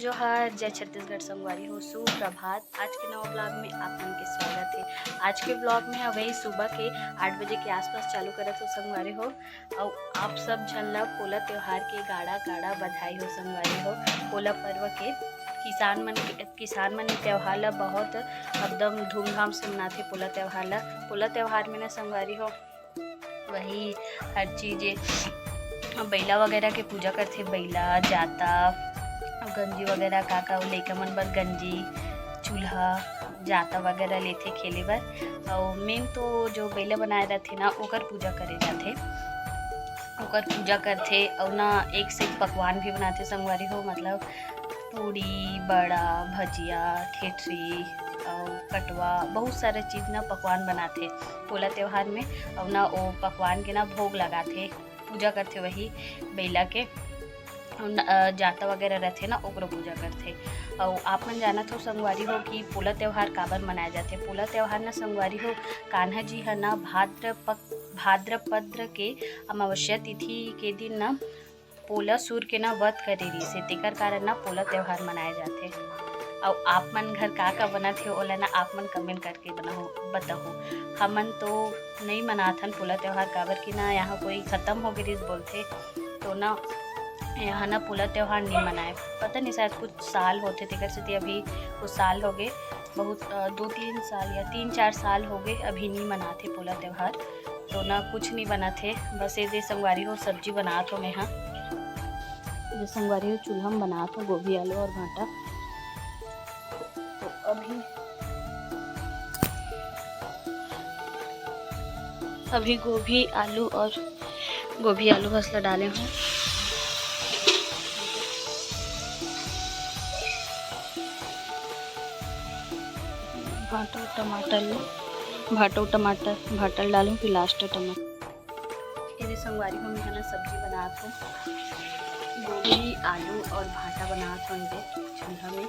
जोहार जय छत्तीसगढ़ संगवारी हो सुप्रभात। आज के नवा ब्लॉग में आप मन के स्वागत है। आज के ब्लॉग में वही सुबह के 8 बजे के आसपास चालू करत हो संगवारी हो। और आप सब झन ला पोला त्योहार के गाड़ा गाड़ा बधाई हो संगवारी हो। पोला पर्व के किसान मन त्योहार ला बहुत एकदम धूमधाम से मनाते। पोला त्योहार में ना संगवारी हो वही हर चीज़ बैला वगैरह के पूजा करते। बैला जाता गंजी वगैरह का लइका मन बर गंजी चूल्हा जाता वगैरह लेथे खेले बर। और मेन तो जो बैला बनाए रहते ना ओकर पूजा करे जाते, ओकर पूजा करथे। और ना एक से एक पकवान भी बनाते संगवारी हो, मतलब पूड़ी बड़ा भजिया ठेठरी और कटवा बहुत सारे चीज़ ना पकवान बनाते पोला त्योहार में। और ना वो पकवान के ना भोग लगाते, पूजा करते वही बैला के जाता वगैरह रहते ना ओकरो पूजा करते। और आप मन जाना तो संगवारी हो कि पोला त्योहार काबर मनाए जाते। पोला त्योहार ना संगवारी हो कान्हा जी है ना भाद्रपद के अमावस्या तिथि के दिन ना पोला सूर के ना वध करे रही से, तेकर कारण ना पोला त्योहार मनाए जाते। और आप मन घर का बनत है ओला ना आप मन कमेंट करके बताओ। हमन तो नहीं मनाथन पोला त्योहार काबर कि ना यहाँ कोई ख़त्म हो गई बोलते, तो ना यहाँ ना पोला त्योहार नहीं मनाए। पता नहीं शायद कुछ साल होते तेकर से अभी कुछ साल हो गए, बहुत 2-3 साल या 3-4 साल हो गए अभी नहीं मनाते पोला त्योहार। तो ना कुछ नहीं बनाते, बस ये संगवारी हो सब्जी बनात हो। मैं यहाँ जो संगवारी हो चूल्हा में बनात हो गोभी आलू और भाटा। तो अभी गोभी आलू हंसला डाले हूँ। भाटा डालूँ फिर लास्ट टमाटर। ये संगवारी हो मैं सब्जी बनात हूँ, गोभी आलू और भाटा बनात हूँ। ये चूल्हा में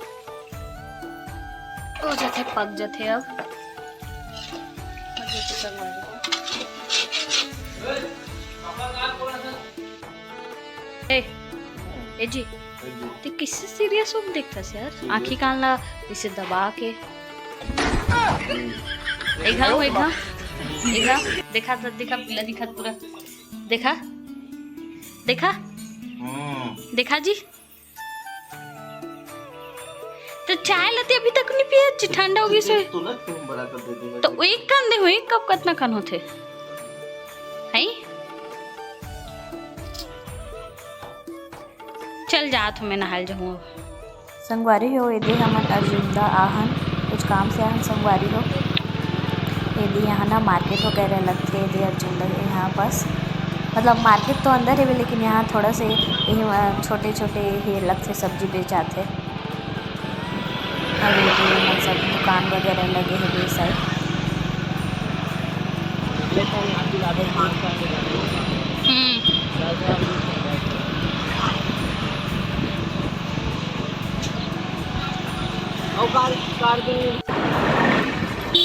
हो जाते पक जाते। अब संगवारी ए जी तो किससे सीरियस हो देखता से यार, आँखी कान ला इसे दबा के देखा पीला दिखा पूरा देखा जी। तो चाय लाते अभी तक नहीं पिया, ठंडा हो गई सो तो एक कान दे हुई कब कितना कान होते है। चल जात हूँ मैं नहाल जाऊँ। संगवारी हो यदि हमन अर्जुनदा आहन कुछ काम से आहन संगवारी हो। यदि यहाँ ना मार्केट वगैरह लगते यदि अर्जुनदा यहाँ पास, मतलब मार्केट तो अंदर है लेकिन यहाँ थोड़ा से छोटे छोटे ही लगते सब्जी बेचाते। और ये सब दुकान वगैरह लगे हैं ये साइड।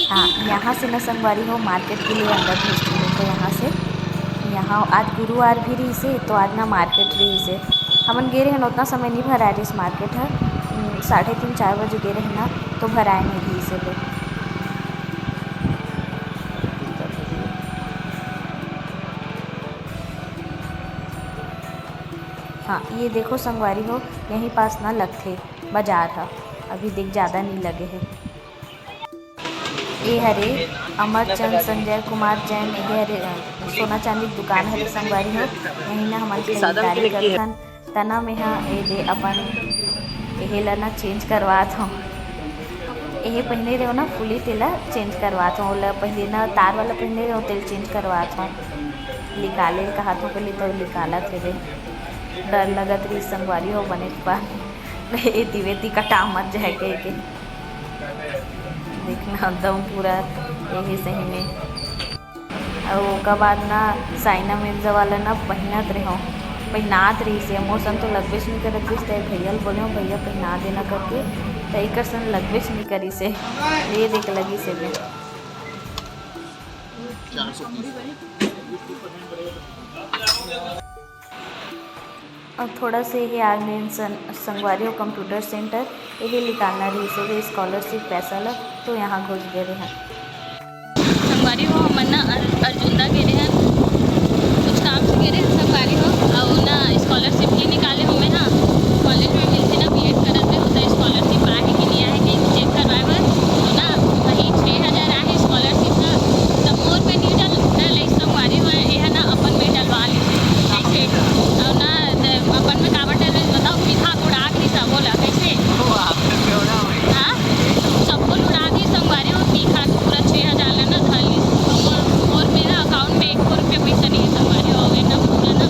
हाँ यहाँ से न संगवारी हो मार्केट के लिए अंदर भेजती हूँ। तो यहाँ आज गुरुवार भी रही से तो आज ना मार्केट रही से हमन गे रहे उतना समय नहीं भरा रही इस मार्केट है 3:30-4 बजे गे रहे ना तो भराए नहीं रही से लोग। हाँ ये देखो संगवारी हो यहीं पास ना लगते बाजार है, अभी देख ज़्यादा नहीं लगे हैं। ये हरे अमरचंद संजय कुमार जैन ये हरे सोना चांदी दुकान हरे संगवारी हो। यहीं ना हमारे खरीदारी करथन तना में हाँ ये दे अपन ये ला ना चेंज करवात हूँ। ये पहने रहो ना फुली तेला चेंज करवात हूँ, ओला पहले ना तार वाला पहने रहो तेल चेंज करवात हूँ। निकाले कहा तो पहले तो निकाला थे रे, डर लगत रही संगवारी हो बने पर ये दिवेती कटा मत जाए के देखना एकदम पूरा यही सही में। और उसका बाद ना साइना मिर्जा वाला ना पहनात रही से मौसम तो लगभग नहीं करत रही तो भैया बोले भैया पहना देना करके तो एक सन लगभग नहीं करी से ये देख लगी से में। थोड़ा से हे आगे संगवारी हो कंप्यूटर सेंटर ये निकालना रही से स्कॉलरशिप पैसा ला तो यहाँ घुस गए रहे हैं संगवारी हो हमन ना अर्जुनदा गे रहे हैं कुछ काम से गे रहे हैं संगवारी हो और ना स्कॉलरशिप ही निकाले हो मैं ना कॉलेज में मिलती ना बीएड करते होता स्कॉलरशिप आहे कि नहीं आहे कि चेक करवाए तो ना वही 6000 आहे स्कॉलरशिप का तब मोर पे नहीं डल संगवारी हो यह ना अपन में डलवा लीजिए कैसे और ना अपन में काबर डल बताओ पीठा उड़ा दी सब बोला कैसे हाँ सबको उड़ा दी संगवारी हो पीठा पूरा 6000 लेना धर ली और मेरा अकाउंट में 1 रुपया पैसा नहीं है संगवारी हो गए ना पूरा ना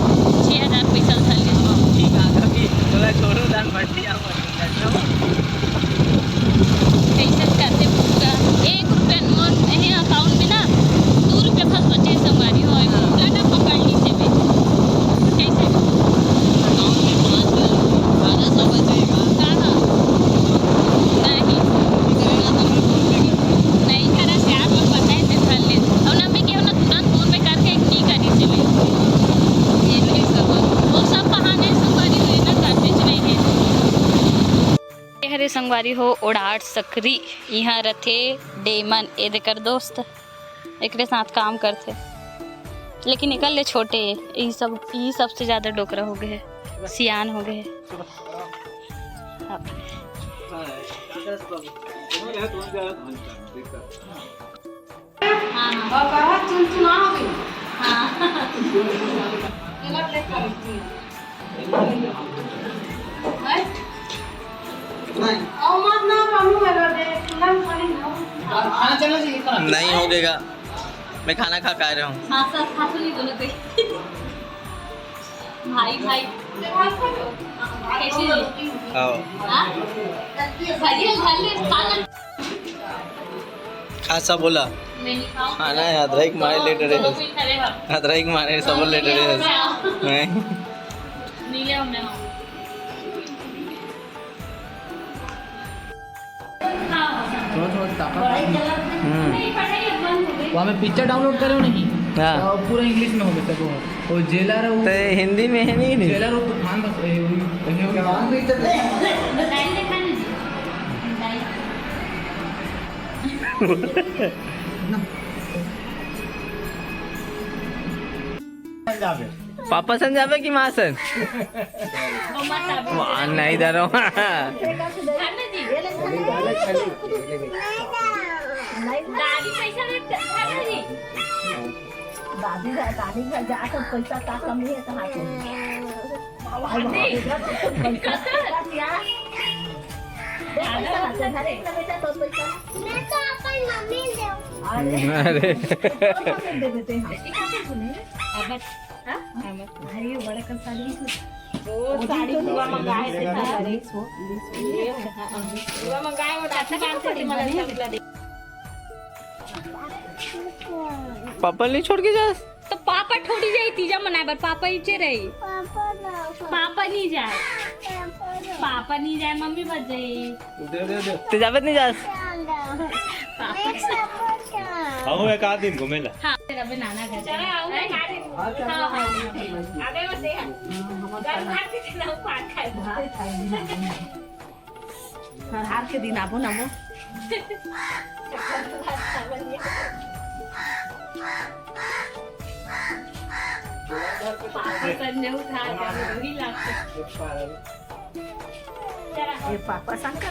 6000 पैसा धर ली कैसे करते पूरा 1 रुपया मोर नहीं अकाउंट में ना 2 रुपया फंस बचे संगवारी हो पूरा ना पकड़ ली से मैं कैसे नहीं करा से आप लोग बताए थे धर ले और ना मैं केवल तुरंत फोन पे करके की करी से मैं ये नहीं सब वो सब बहाने संगवारी हुए ना करते नहीं है हरे संगवारी हो ओढ़ाट सकरी यहाँ रथे डेमन ए देकर दोस्त एक साथ काम करते लेकिन निकल ले छोटे यही सबसे ज़्यादा डोकरा हो गए है सियान हो गए नहीं होगेगा मैं खाना खा के आ रहा हूँ भाई भाई कैसे खासा बोला खाना है अदरक मारे लेटे रहे अदरक मारे सब लेटे रहे नीले हमने वहाँ में पिक्चर डाउनलोड करे हो नहीं हाँ तो पूरा इंग्लिश में हो गया तो वो जेलर तो हिंदी में है नहीं जेलर वो तूफान बस पापा सन जावे कि माँ सन नहीं जा रहा हूँ दादी का जाकर पैसा का कमी है कहाँ अरे बड़ा कर साड़ी साड़ी हुआ मंगाए थे हुआ मंगाए और अच्छा काम करती मला पापा नहीं छोड़ के जा तो पापा थोड़ी जाई तीजा मनाए बर पापा इचे रही पापा नहीं जाए मम्मी बच जाई तो जावत नहीं जा आओ एक आध दिन घूमेला हां तेरा बनाना घर चले आओ ना एक दिन हां आगे मत दे घर भात के दिन आओ पान खाए हार के दिन आबो ना पापा करने उठा के वही लागते ये पापा संग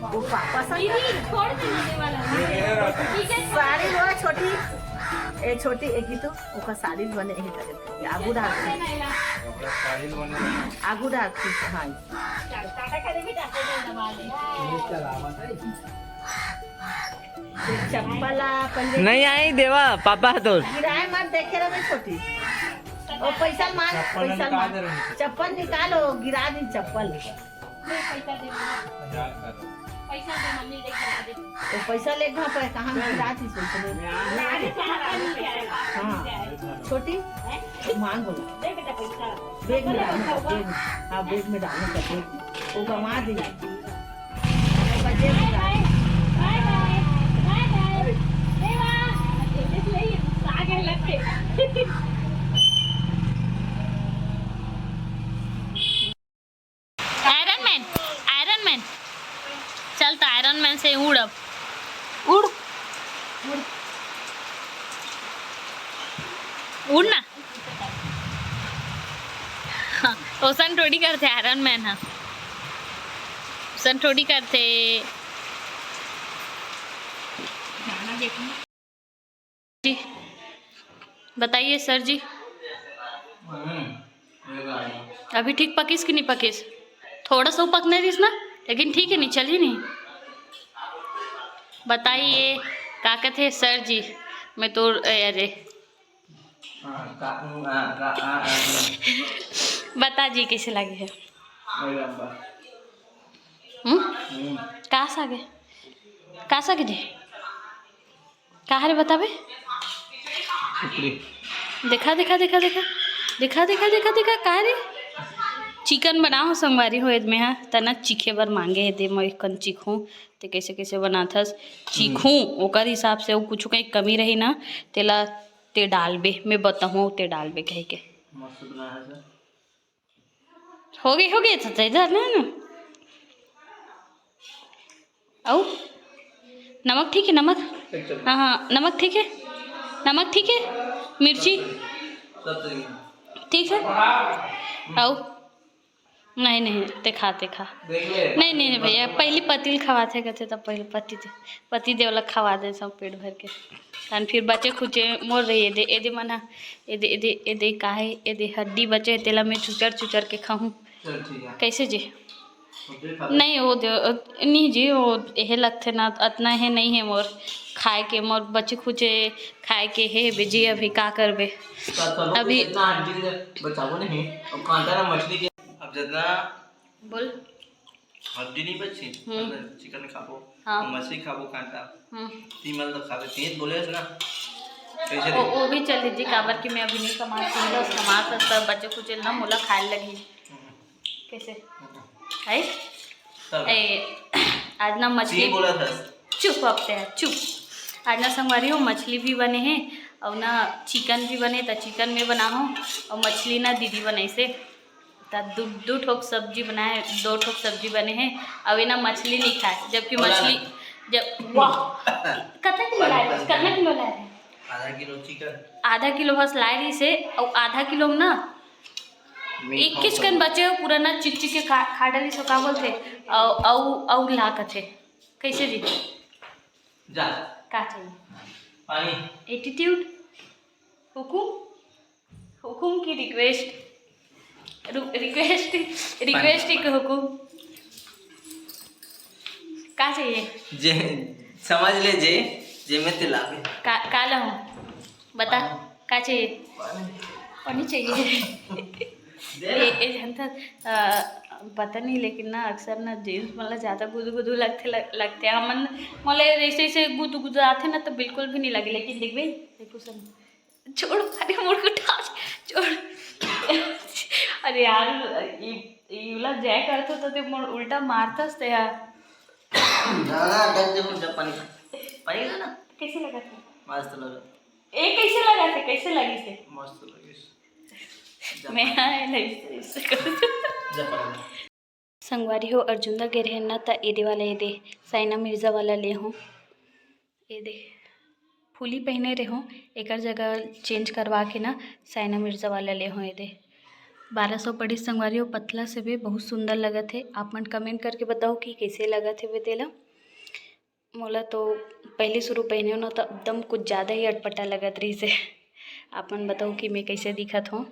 वो पापा संग छोड़ देने वाला ठीक है साड़ी लो छोटी ए छोटी एक ही तो ओका साड़ी बने ही करे आगू डाल आगू डाल हां टाटा करे भी टाटा दबा दे चप्पला नहीं आई देवा पापा तो गिराए मत देखे रहे छोटी ओ पैसा मांग चप्पल निकालो गिरा दी चप्पल पैसा दे मम्मी दे खा दे तो पैसा ले घर कहाँ गिरा दी हाँ छोटी मांग बोला दे बेटा पैसा बैग में डालने का बैग हाँ बैग में डालने का बैग वो कमा दी बच्चे बाय बाय बाय बाय देवा इसलिए आगे लगते ओसन थोड़ी करते आयरन मैन है, ओसन थोड़ी करते। जी बताइए सर जी, अभी ठीक पकीस कि नहीं पकीस? थोड़ा सा पकने दीस ना, लेकिन ठीक है नहीं, चल ही नहीं। बताइए क्या कहते सर जी? मैं तो अरे बता जी कैसे लगे है? कहाँ से आगे, कहाँ से आगे जी, कहाँ रे बताबे? देखा देखा देखा देखा देखा देखा देखा देखा कहाँ रे? चिकन बनाओ संगवारी हो में हा तना चीखे बर मांगे है दे मैं कन चीखूँ ते कैसे कैसे बनाथस चीखूँ ओकर हिसाब से वो कुछ कहीं कमी रही ना तेला ते डालबे, मैं बताऊँ ते डालबे कह के। हो गई तो इधर ना आओ नमक ठीक है, नमक हाँ हाँ नमक ठीक है, नमक ठीक है, मिर्ची ठीक है। आओ नहीं नहीं ते खा नहीं नहीं भैया, पहले पतिल खवाते कहते तब पहले पति देवला खवा दे सब पेट भर के, तन फिर बचे खुचे मोर रही एदे मना एदे काहे एदे हड्डी बचे तेला में चुचर के खाऊं कैसे जी? नहीं वो नहीं जी, वो यह लगते ना इतना है नहीं है मोर खाए के, मोर बचे खुचे खाए के है बेजी। अभी का करबे अभी बचाबो नहीं और कांटा ना मछली के अब जितना बोल हड्डी नहीं बची चिकन खाबो हाँ मछली खाबो कांटा तीमल तो खाबे तेज बोले ना कैसे वो भी चल लीजिए काबर कि मैं अभी नहीं कमा सब बच्चे कुछ ना मोला खाए लगी कैसे है आज ना मछली बोला था चुप अपते हैं चुप। आज ना संगवारी हो मछली भी बने हैं और ना चिकन भी बने, तो चिकन में बना हो और मछली ना दीदी बनाई से दो ठोक सब्जी बनाए, 2 ठोक सब्जी बने हैं। अभी ना मछली नहीं खाए, जबकि मछली जब वाह कितना किलो लाए आधा किलो बस लाए रही से और आधा किलो में ना 21 कन बचे पूरा ना चिक के खा डाली सो का बोलते और ला कथे कैसे जी जा का चाहिए पानी एटीट्यूड हुकुम की रिक्वेस्ट एक हुकुम का चाहिए जे समझ ले जे में तिलावे का ला बता का चाहिए? पानी चाहिए ए जनता पता नहीं, लेकिन ना अक्सर ना जेंट्स मतलब ज़्यादा गुदू लगते हैं हमन मतलब ऐसे गुदू आते ना तो बिल्कुल भी नहीं लगे, लेकिन देख भाई देखो सब छोड़ अरे मोड़ को छोड़ अरे यार इला जय करते तो ते उल्टा मारतस ते यार पानी ना कैसे लगा था? मस्त लगा कैसे लगा थे, कैसे लगी से? मस्त लगी मैं नहीं संगवारी हो अर्जुनदा गे रहे ना तो एदे वाला एदे साइना मिर्ज़ा वाला ले हूँ एदे फुली पहने रहे हूँ एक जगह चेंज करवा के ना साइना मिर्ज़ा वाला ले हूँ एदे 1200 पड़ी संगवारी हो पतला से भी बहुत सुंदर लगा थे। आप मन कमेंट करके बताओ कि कैसे लगा थे वे तेला मोला तो पहले शुरू पहने हो ना तो एकदम कुछ ज़्यादा ही अटपटा लगत रही से। आप मन बताओ कि मैं कैसे दिखत हूँ।